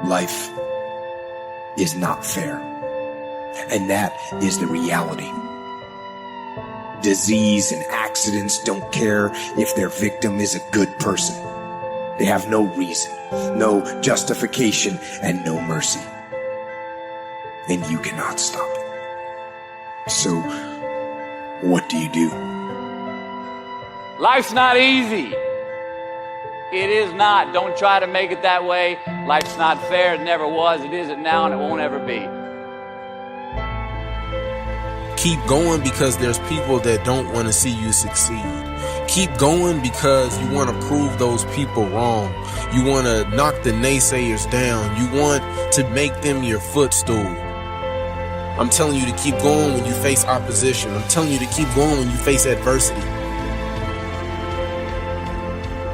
Life is not fair. And that is the reality. Disease and accidents don't care if their victim is a good person. They have no reason, no justification, and no mercy. And you cannot stop it. So, what do you do? Life's not easy. It is not. Don't try to make it that way. Life's not fair. It never was. It isn't now, and it won't ever be. Keep going because there's people that don't want to see you succeed. Keep going because you want to prove those people wrong. You want to knock the naysayers down. You want to make them your footstool. I'm telling you to keep going when you face opposition. I'm telling you to keep going when you face adversity.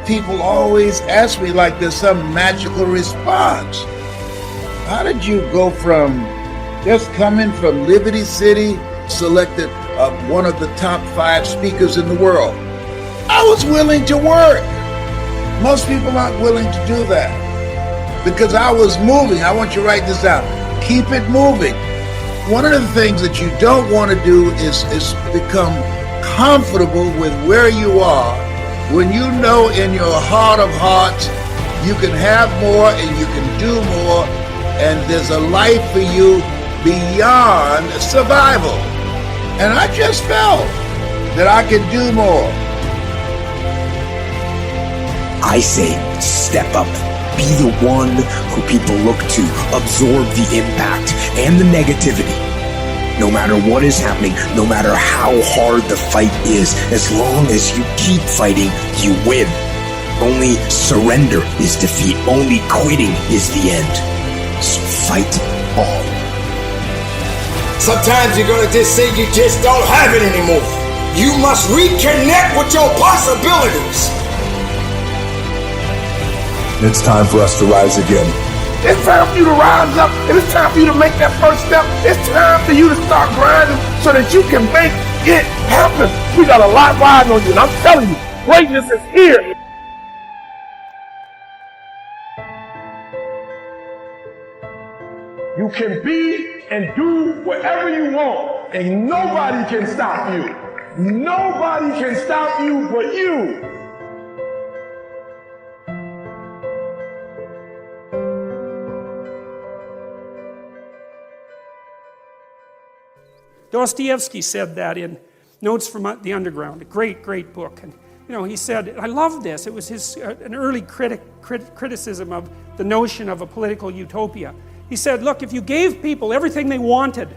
People always ask me like there's some magical response. How did you go from just coming from Liberty City, selected one of the top 5 speakers in the world? I was willing to work. Most people aren't willing to do that because I was moving. I want you to write this down. Keep it moving. One of the things that you don't want to do is become comfortable with where you are when you know in your heart of hearts you can have more and you can do more, and there's a life for you beyond survival. And I just felt that I could do more. I say, step up. Be the one who people look to. Absorb the impact and the negativity. No matter what is happening, no matter how hard the fight is, as long as you keep fighting, you win. Only surrender is defeat. Only quitting is the end. So fight on. Sometimes you're gonna just say you just don't have it anymore. You must reconnect with your possibilities. It's time for us to rise again. It's time for you to rise up, and it's time for you to make that first step. It's time for you to start grinding so that you can make it happen. We got a lot riding on you, and I'm telling you, greatness is here. You can be and do whatever you want, and nobody can stop you. Nobody can stop you but you. Dostoevsky said that in Notes from the Underground, a great, great book. And he said, I love this. It was an early criticism of the notion of a political utopia. He said, look, if you gave people everything they wanted,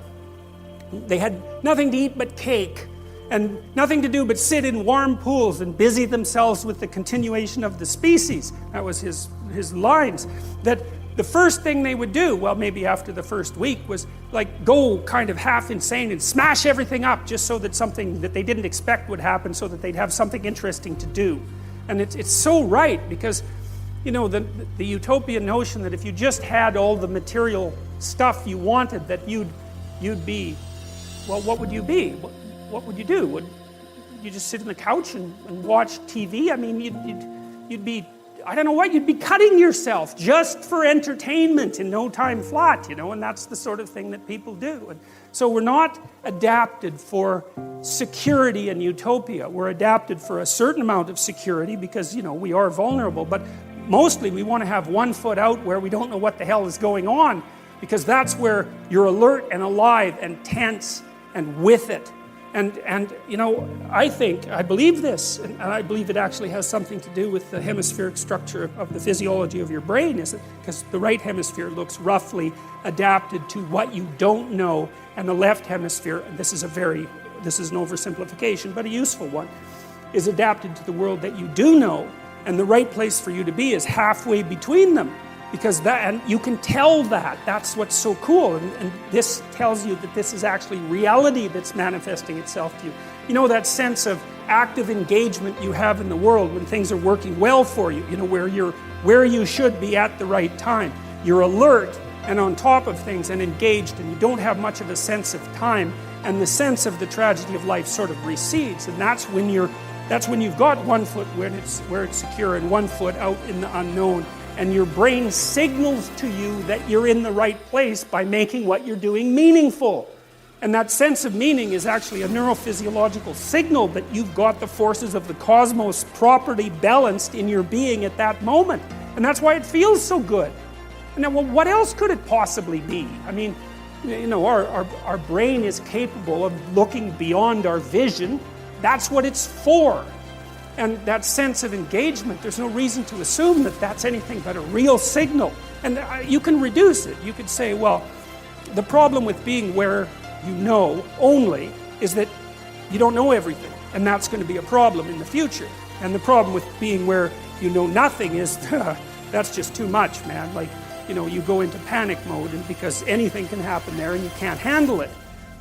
they had nothing to eat but cake, and nothing to do but sit in warm pools and busy themselves with the continuation of the species. That was his lines. That the first thing they would do, well, maybe after the first week, was like go kind of half insane and smash everything up just so that something that they didn't expect would happen, so that they'd have something interesting to do. And it's so right, because the utopian notion that if you just had all the material stuff you wanted, that you'd be, well, what would you be? What would you do? Would you just sit on the couch and watch TV? I mean, you'd be, I don't know what, you'd be cutting yourself just for entertainment in no time flat, and that's the sort of thing that people do. And so we're not adapted for security and utopia. We're adapted for a certain amount of security because, we are vulnerable, but mostly we want to have one foot out where we don't know what the hell is going on, because that's where you're alert and alive and tense and with it. And I believe this, and I believe it actually has something to do with the hemispheric structure of the physiology of your brain, is because the right hemisphere looks roughly adapted to what you don't know, and the left hemisphere, and this is an oversimplification, but a useful one, is adapted to the world that you do know, and the right place for you to be is halfway between them. Because and you can tell that. That's what's so cool. And this tells you that this is actually reality that's manifesting itself to you. That sense of active engagement you have in the world when things are working well for you, where you should be at the right time. You're alert and on top of things and engaged, and you don't have much of a sense of time, and the sense of the tragedy of life sort of recedes. And that's when you've got one foot where it's secure and one foot out in the unknown. And your brain signals to you that you're in the right place by making what you're doing meaningful. And that sense of meaning is actually a neurophysiological signal that you've got the forces of the cosmos properly balanced in your being at that moment. And that's why it feels so good. And now, well, what else could it possibly be? I mean, you know, our brain is capable of looking beyond our vision. That's what it's for. And that sense of engagement, there's no reason to assume that that's anything but a real signal. And you can reduce it. You could say, well, the problem with being where you know only is that you don't know everything. And that's going to be a problem in the future. And the problem with being where you know nothing is, that's just too much, man. Like, you know, you go into panic mode and because anything can happen there and you can't handle it.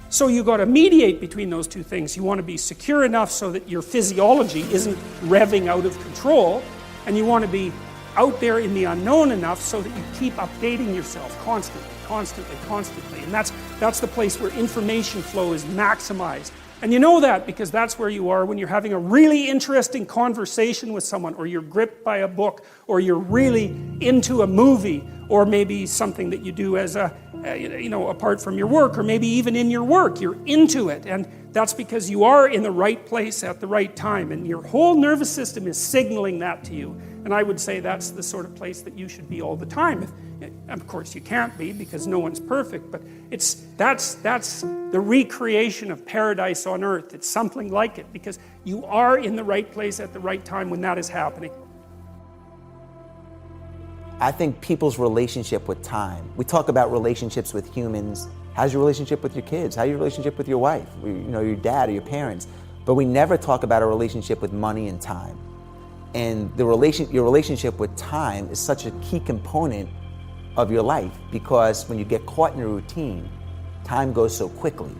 So you got to mediate between those two things. You want to be secure enough so that your physiology isn't revving out of control, and you want to be out there in the unknown enough so that you keep updating yourself constantly. And that's the place where information flow is maximized. And you know that because that's where you are when you're having a really interesting conversation with someone, or you're gripped by a book, or you're really into a movie, or maybe something that you do as apart from your work, or maybe even in your work, you're into it. And that's because you are in the right place at the right time, and your whole nervous system is signaling that to you. And I would say that's the sort of place that you should be all the time. Of course, you can't be because no one's perfect, but that's the recreation of paradise on earth. It's something like it because you are in the right place at the right time when that is happening. I think people's relationship with time. We talk about relationships with humans. How's your relationship with your kids? How's your relationship with your wife? Your dad or your parents? But we never talk about a relationship with money and time. And your relationship with time is such a key component of your life because when you get caught in a routine, time goes so quickly.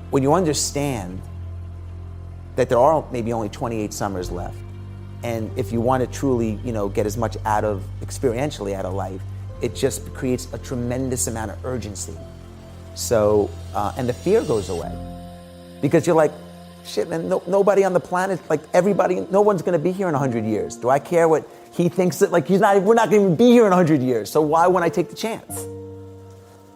When you understand that there are maybe only 28 summers left, and if you want to truly, get as much experientially out of life, it just creates a tremendous amount of urgency. So, and the fear goes away because you're like, shit, man, nobody on the planet, no one's going to be here in 100 years. Do I care what he thinks that, we're not going to be here in 100 years. So why wouldn't I take the chance?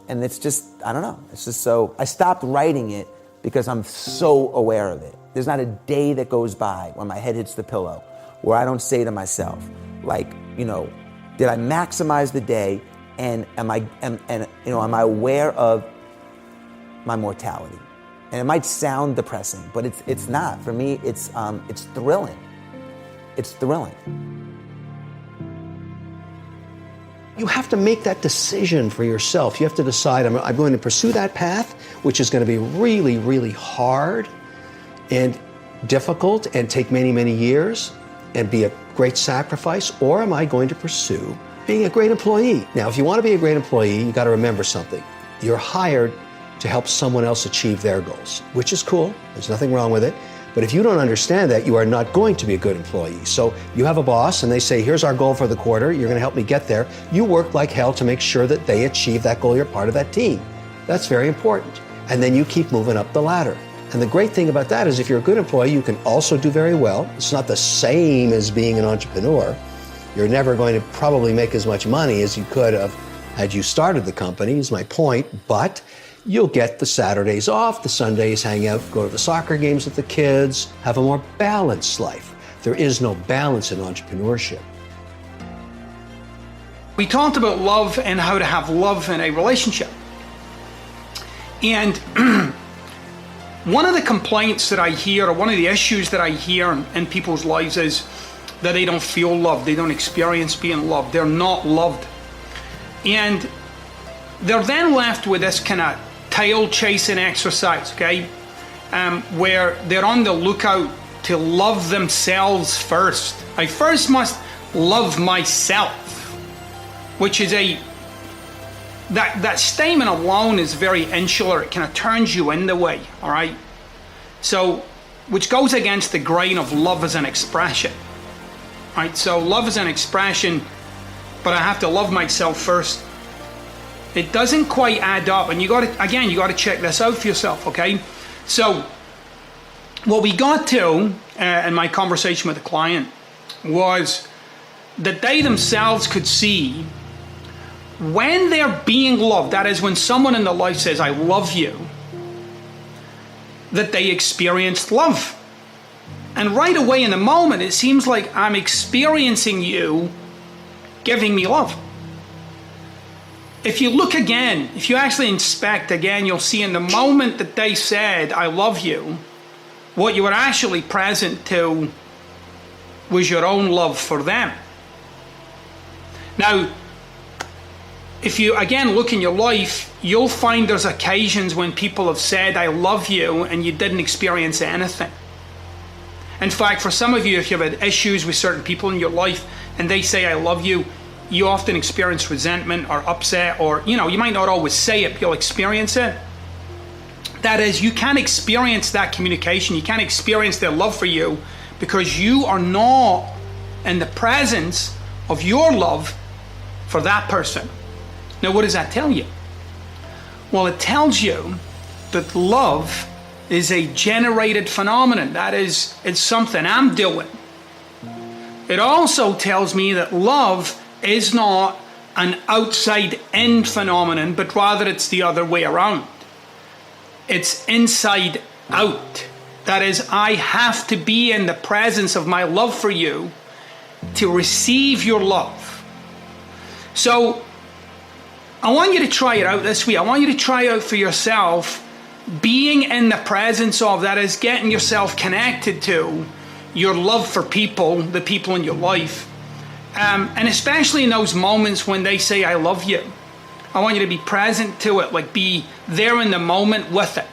And it's just, I don't know. It's just so, I stopped writing it because I'm so aware of it. There's not a day that goes by when my head hits the pillow where I don't say to myself, did I maximize the day, and am I aware of my mortality? And it might sound depressing, but it's not. For me, it's thrilling. It's thrilling. You have to make that decision for yourself. You have to decide, I'm going to pursue that path, which is going to be really, really hard and difficult and take many, many years and be a great sacrifice, or am I going to pursue being a great employee? Now, if you want to be a great employee, you got to remember something. You're hired to help someone else achieve their goals, which is cool. There's nothing wrong with it. But if you don't understand that, you are not going to be a good employee. So you have a boss and they say, here's our goal for the quarter. You're going to help me get there. You work like hell to make sure that they achieve that goal. You're part of that team. That's very important. And then you keep moving up the ladder. And the great thing about that is if you're a good employee, you can also do very well. It's not the same as being an entrepreneur. You're never going to probably make as much money as you could have had you started the company, is my point. But you'll get the Saturdays off, the Sundays hang out, go to the soccer games with the kids, have a more balanced life. There is no balance in entrepreneurship. We talked about love and how to have love in a relationship. And one of the complaints that I hear, or one of the issues that I hear in people's lives is that they don't feel loved, they don't experience being loved, they're not loved. And they're then left with this kind of tail chasing exercise, okay? Where they're on the lookout to love themselves first. I first must love myself, which is that statement alone is very insular. It kind of turns you in the way, all right? So, which goes against the grain of love as an expression, right? So love is an expression, but I have to love myself first. It doesn't quite add up, and you got to check this out for yourself, okay? So, what we got to in my conversation with the client was that they themselves could see when they're being loved, that is, when someone in their life says, I love you, that they experienced love. And right away in the moment, it seems like I'm experiencing you giving me love. If you look again, if you actually inspect again, you'll see in the moment that they said, I love you, what you were actually present to was your own love for them. Now, if you again look in your life, you'll find there's occasions when people have said, I love you, and you didn't experience anything. In fact, for some of you, if you've had issues with certain people in your life and they say, I love you, you often experience resentment or upset, or, you might not always say it, but you'll experience it. That is, you can't experience that communication. You can't experience their love for you because you are not in the presence of your love for that person. Now, what does that tell you? Well, it tells you that love is a generated phenomenon. That is, it's something I'm doing. It also tells me that love is not an outside-in phenomenon, but rather it's the other way around. It's inside out. That is, I have to be in the presence of my love for you to receive your love. So, I want you to try it out this week. I want you to try out for yourself being in the presence of, that is, getting yourself connected to your love for people, the people in your life. And especially in those moments when they say, I love you. I want you to be present to it, like be there in the moment with it.